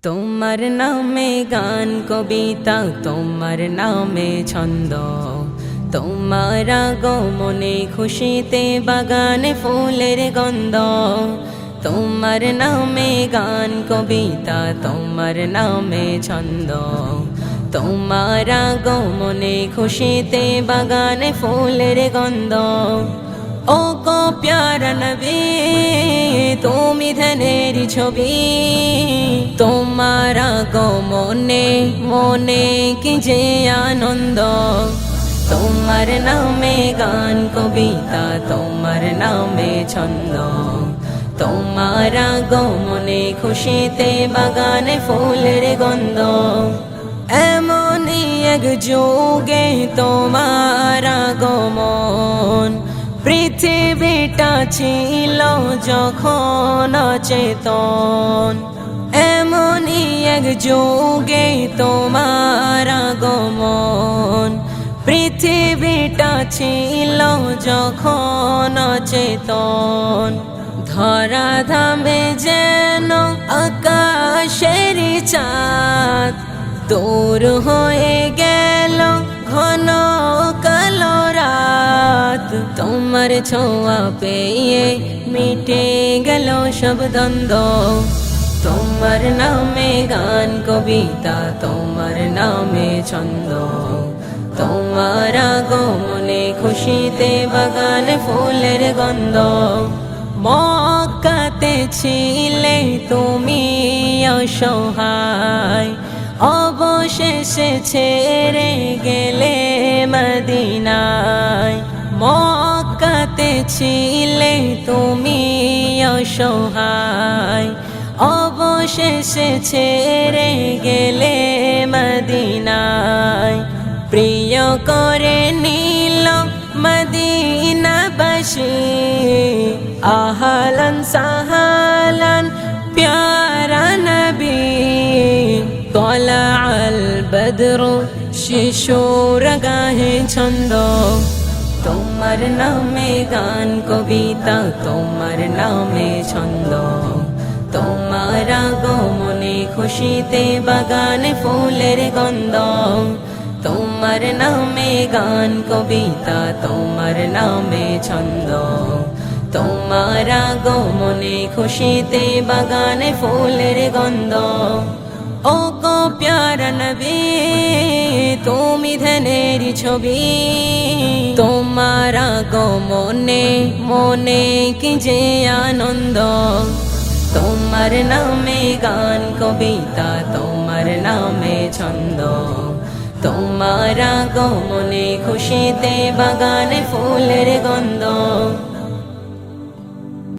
তোমার নামে গান কবিতা, তোমার নামে ছন্দ, তোমার আগমনে খুশিতে বাগানে ফুলের গন্ধ। তোমার নামে গান কবিতা, তোমার নামে ছন্দ, তোমার আগমনে খুশিতে বাগানে ফুলের গন্ধ। ও গো প্যারা নবী, তুমি ধ্যানের ছবি, তোমার আগমনে মনে কি যে আনন্দ। তোমার নামে গান কবিতা, তোমার নামে ছন্দ, তোমার আগমনে খুশিতে বাগানে ফুলের গন্ধ। এমনই এক যুগে তোমার আগমন, পৃথিবীটা ছিল যখন অচেতন। এমনই এক যুগে তোমার আগমন, পৃথিবীটা ছিল যখন অচেতন। ধরা ধামে যেন আকাশের চাঁদ, দূর হয়ে গেল ঘন কালো রাত। তোমার ছোঁয়া পেয়ে মিটে গেল সব দ্বন্দ্ব। তোমার নামে গান কবিতা, তোমার নামে ছন্দ, তোমার আগমনে খুশিতে বাগানে ফুলের গন্ধ। মক্কাতে ছিলে তুমি অসহায়, অবশেষে ছেড়ে গেলে মদিনায়। মক্কাতে ছিলে তুমি অসহায়, অবশেষে ছেড়ে গেলে মদিনায়। প্রিয় করে নিল মদিনাবাসী, আহলান সাহলান প্যারা নবী। তলাআল বদরু শিশুর গাহে ছন্দ, তোমার নামে গান কবিতা, তোমার নামে ছন্দ, তোমার আগমনে খুশিতে বাগানে ফুলের গন্ধ। তোমার নামে গান কবিতা, তোমার নামে ছন্দ, তোমার আগমনে খুশিতে বাগানে ফুলের গন্ধ। ও গো প্যারা নবী, তুমি ধ্যানের ছবি, তোমার আগমনে মনে কি যে আনন্দ। তোমার নামে গান কবিতা, তোমার নামে ছন্দ, তোমার আগমনে খুশিতে বাগানে ফুলের গন্ধ।